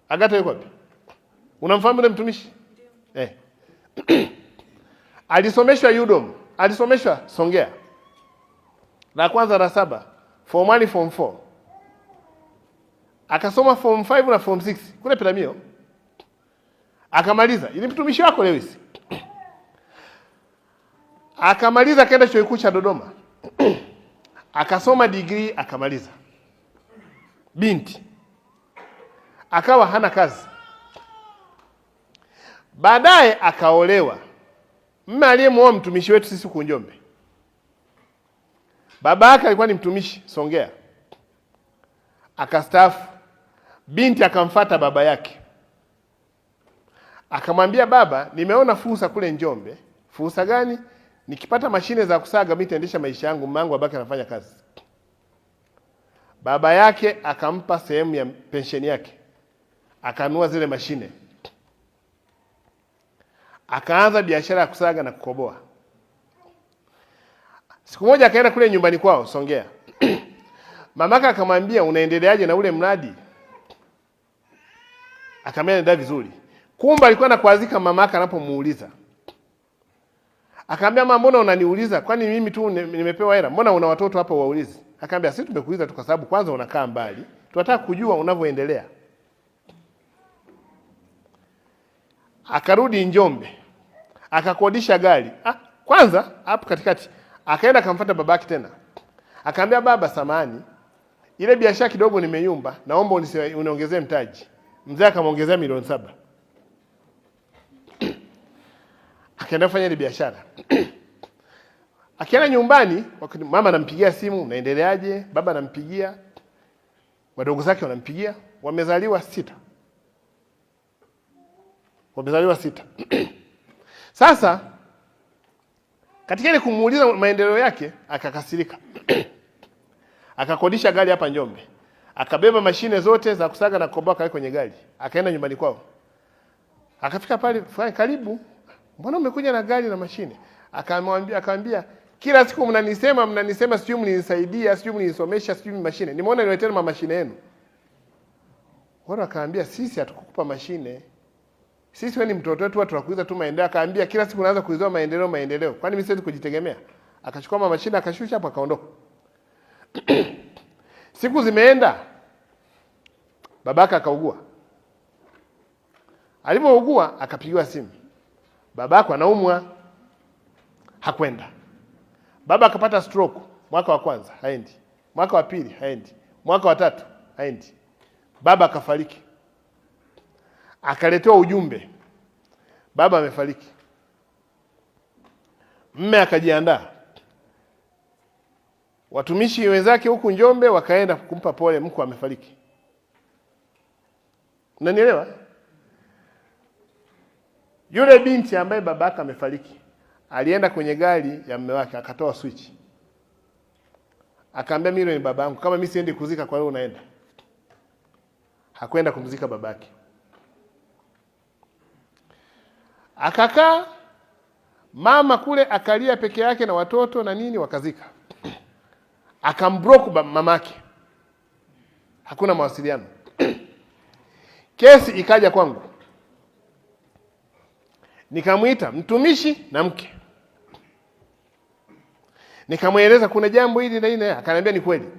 Agata yuko wapi? Unamfahamu yule mtumishi? Alisomeshwa UDOM, alisomeshwa Songea. La kwanza la 7, form 1 form 4. Akasoma form 5 na form 6 kule Piramio. Akamaliza. Ili mtumishi wako Lewis. Akamaliza akaenda chuo kikuu cha Dodoma. Akasoma degree akamaliza. Binti akawa hana kazi. Baadaye akaolewa. Mume aliyemuoa mtumishi wetu sisi huko Njombe. Baba yake alikuwa ni mtumishi Songea. Akastaafu. Binti akamfuata baba yake. Akamwambia, baba, nimeona fursa kule Njombe. Fursa gani? Nikipata mashine za kusaga mimi nitaendesha maisha yangu, mmangu abaki anafanya kazi. Baba yake akampa sehemu ya pensheni yake. Akanunua zile mashine. Akaanza biashara ya kusaga na kukoboa. Siku moja akaenda kule nyumbani kwao Songea. Mamaka akamwambia, unaendeleaje na ule mradi? Akamwambia, ndio vizuri. Kumbe alikuwa anakuazika mamaka anapomuuliza. Akamwambia, mama, mbona unaniuliza? Kwani mimi tu nimepewa hela? Mbona una watoto hapa waulizi? Akamwambia, sisi tumekuuliza tu kwa sababu kwanza unakaa mbali. Tunataka kujua unavyoendelea. Akarudi Njombe. Akakodisha gari. Kwanza hapo katikati akaenda akamfuata babake tena. Akamwambia, baba, samani, ile biashara kidogo nimeyumba, naomba uniongezee mtaji. Mzee akamwongezea milioni 7. Akaenda kufanya ile biashara. Akienda nyumbani, mama anampigia simu, unaendeleaje? Baba anampigia. Wadogo zake wanampigia. Wamezaliwa 6. Wamezaliwa 6. Sasa katika ile kumuuliza maendeleo yake akakasirika. Akakodisha gari hapa Njombe. Akabeba mashine zote za kusaga na kukoboa kaweka kwenye gari. Akaenda nyumbani kwao. Akafika pale, karibu. Mbona umekuja na gari na mashine? Akamwambia, kila siku mnanisema sijui mninisaidia, sijui mninisomesha, sijui mashine. Nimeona nileteni mashine yenu. Wao akaambia, sisi hatukukupa mashine. Sisi wewe ni mtoto wetu, tunakuuliza tu maendeleo. Akaambia, kila siku unaanza kuuliza maendeleo. Kwani mimi siwezi kujitegemea? Akachukua mashine akashusha hapo akaondoka. Siku zimeenda. Babaka akaugua. Alipougua akapigiwa simu. Babako anaumwa. Hakwenda. Baba akapata stroke mwaka wa kwanza, haendi. Mwaka wa pili, haendi. Mwaka wa 3, haendi. Baba akafariki. Akaletewa ujumbe. Baba amefariki. Mme akajiandaa. Watumishi wenzake huku Njombe wakaenda kumpa pole, mkwe amefariki. Unanielewa? Yule binti ambaye babaka amefariki alienda kwenye gari ya mume wake akatoa switch. Akaambia, mimi ni babangu, kama mimi siendi kuzika kwa wewe unaenda. Hakwenda kumzika babake. Akakaa mama kule akalia peke yake na watoto na nini, wakazika. Akambroke mamake. Hakuna mawasiliano. Kesi ikaja kwangu. Nikamuita mtumishi na mke. Nikamweleza kuna jambo hili na hili. Akaniambia, ni kweli.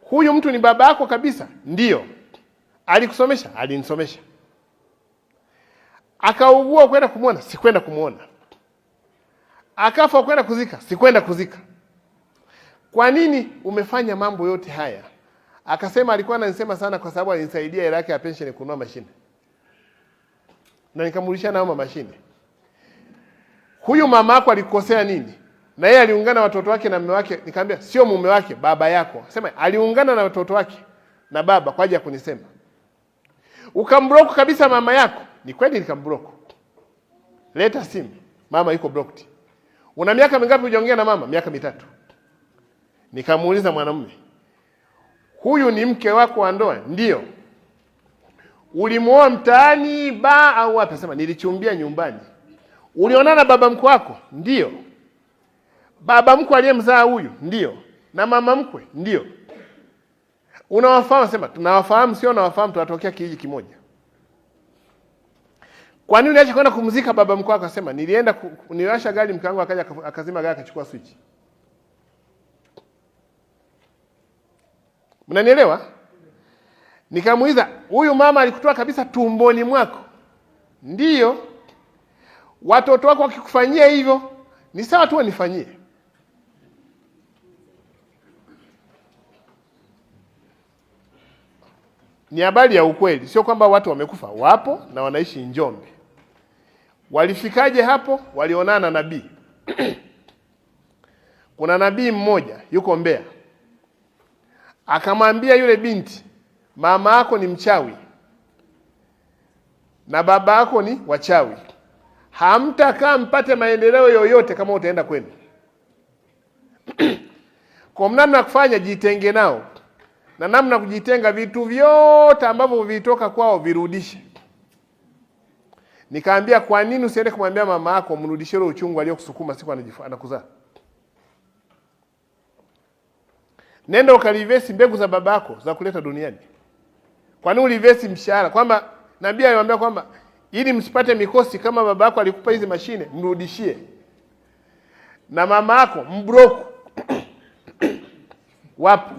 Huyu mtu ni baba yako kabisa? Ndio. Alikusomesha? Alinisomesha. Akaugua kwenda kumuona? Sikwenda kumuona. Akafa kwenda kuzika? Sikwenda kuzika. Kwa nini umefanya mambo yote haya? Akasema alikuwa ananisema sana kwa sababu alinisaidia hela yake ya pension kununua mashine. Na nikamrudishia nao mashine. Huyu mama yako alikosea nini? Na yeye aliungana watoto wake na mume wake. Nikamwambia, sio mume wake, baba yako. Sema aliungana na watoto wake na baba kwa ajili ya kunisema. Ukamblock kabisa mama yako. Ni kweli nikamblock. Leta simu. Mama yuko blocked. Una miaka mingapi hujaongea na mama? Miaka 3. Nikamuuliza mwanamume, huyu ni mke wako wa ndoa? Ndio. Ulimuoa mtaani ba au wapi? Sema nilichumbia nyumbani. Ulionana baba mkwe wako? Ndio. Baba mkwe aliyemzaa huyu? Ndio. Na mama mkwe? Ndio. Unawafahamu? Sema tunawafahamu. Sio unawafahamu, tunatokea kijiji kimoja. Kwa nini unaacha kwenda kumzika baba mkwe? Akasema niliwasha gari, mke wangu akaja akazima gari, akachukua switch. Mnanielewa? Nikamuuliza, huyu mama alikutoa kabisa tumboni mwako? Ndiyo. Watoto wako wakikufanyia hivyo ni sawa tu wanifanyie. Ni habari ya ukweli, sio kwamba watu wamekufa. Wapo na wanaishi Njombe. Walifikaje hapo? Walionana na nabii. Kuna nabii mmoja yuko Mbeya, akamwambia yule binti, mama yako ni mchawi na baba yako ni wachawi, hamtakaa mpate maendeleo yoyote kama utaenda kwenu. Kwa namna kufanya, jitenge nao, na namna kujitenga, vitu vyote ambavyo vilitoka kwao virudishe. Nikaambia, kwa nini usiende kumwambia mama yako mrudishie ile uchungu aliyokusukuma siku anakuzaa? Nenda ukalivesi mbegu za baba yako za kuleta duniani. Kwa nini ulivesi mshahara? Kwamba nabii aliwaambia kwamba ili msipate mikosi, kama baba yako alikupa hizi mashine mrudishie. Na mama yako mbroku. Wapo.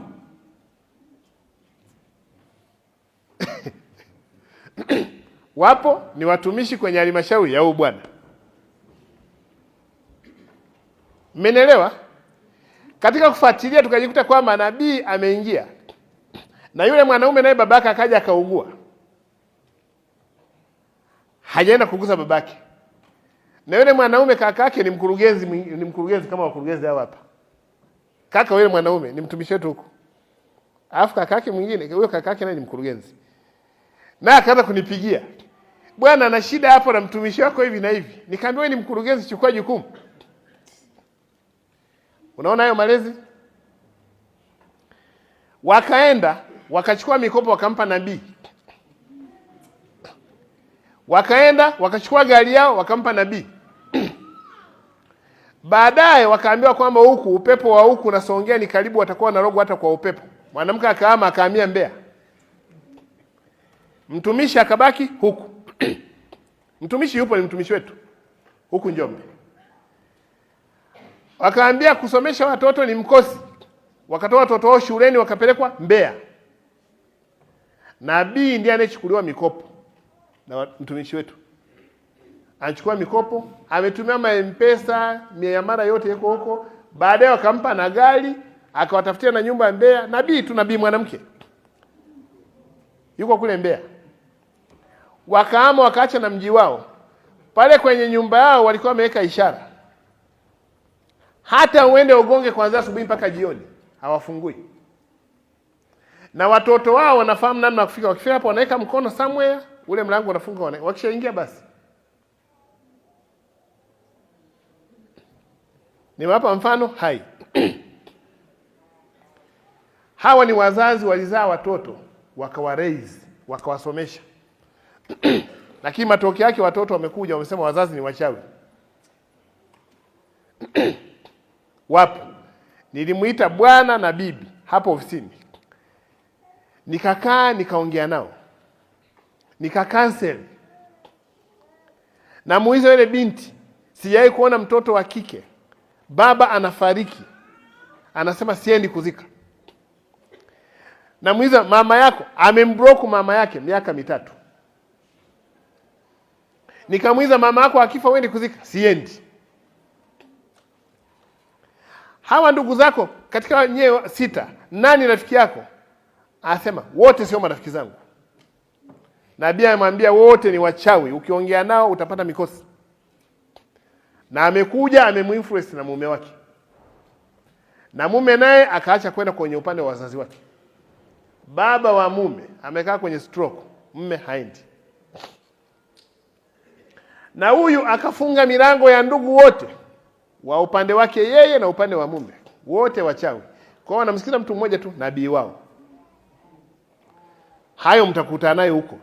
Wapo ni watumishi kwenye halmashauri ya bwana. Mmenielewa? Katika kufuatilia tukajikuta kwamba nabii ameingia. Na yule mwanaume naye babake akaja akaugua. Hajaenda kugusa babake. Na yule mwanaume kaka yake ni mkurugenzi kama wakurugenzi hao hapa. Kaka yule mwanaume ni mtumishi wetu huko. Alafu kaka yake mwingine, huyo kaka yake naye ni mkurugenzi. Na akaanza kunipigia, bwana ana shida hapo na mtumishi wako hivi na hivi. Nikamwambia, wewe ni mkurugenzi, chukua jukumu. Unaona hayo malezi? Wakaenda wakachukua mikopo wakampa nabii. Wakaenda wakachukua gari yao wakampa nabii. Baadaye wakaambiwa kwamba huku upepo wa huku na Songea ni karibu, watakuwa na rogo hata kwa upepo. Mwanamke akaama akahamia Mbeya. Mtumishi akabaki huku. Mtumishi yupo, ni mtumishi wetu huku Njombe. Wakaambia kusomesha watoto ni mkosi. Wakatoa watoto wao shuleni wakapelekwa Mbeya. Nabii ndiye anayechukuliwa mikopo na mtumishi wetu. Anachukua mikopo, ametumia M-Pesa, miamala yote yako huko. Baadaye wakampa na gari, akawatafutia na nyumba ya Mbeya. Nabii mwanamke yuko kule Mbeya. Wakaama wakaacha na mji wao. Pale kwenye nyumba yao walikuwa wameweka ishara, hata uende ugonge kuanzia asubuhi mpaka jioni hawafungui. Na watoto wao wanafahamu namna kufika. Wakifika hapo wanaweka mkono somewhere, ule mlango unafunga, wakishaingia basi. Niwapa mfano hai. Hawa ni wazazi walizaa watoto, wakawaraise, wakawasomesha. Lakini matokeo yake watoto wamekuja wamesema wazazi ni wachawi. Wapo. Nilimuita bwana na bibi hapo ofisini. Nikakaa nikaongea nao. Nikakansel. Na muuliza yule binti, sijai kuona mtoto wa kike baba anafariki anasema siendi kuzika. Na muuliza mama yako, amembroku mama yake miaka 3. Nikamuuliza mama yako akifa wewe kuzika? Siendi. Hawa ndugu zako katika nyewe 6, nani rafiki yako? Anasema wote sio marafiki zangu. Nabii amemwambia wote ni wachawi, ukiongea nao utapata mikosi. Na amekuja amemuinfluence na mume wake. Na mume naye akaacha kwenda kwenye upande wa wazazi wake. Baba wa mume amekaa kwenye stroke, mume haendi. Na huyu akafunga milango ya ndugu wote wa upande wake yeye na upande wa mume, wote wachawi. Kwa hiyo wanamsikiza mtu mmoja tu, nabii wao. Hayo mtakutana naye huko.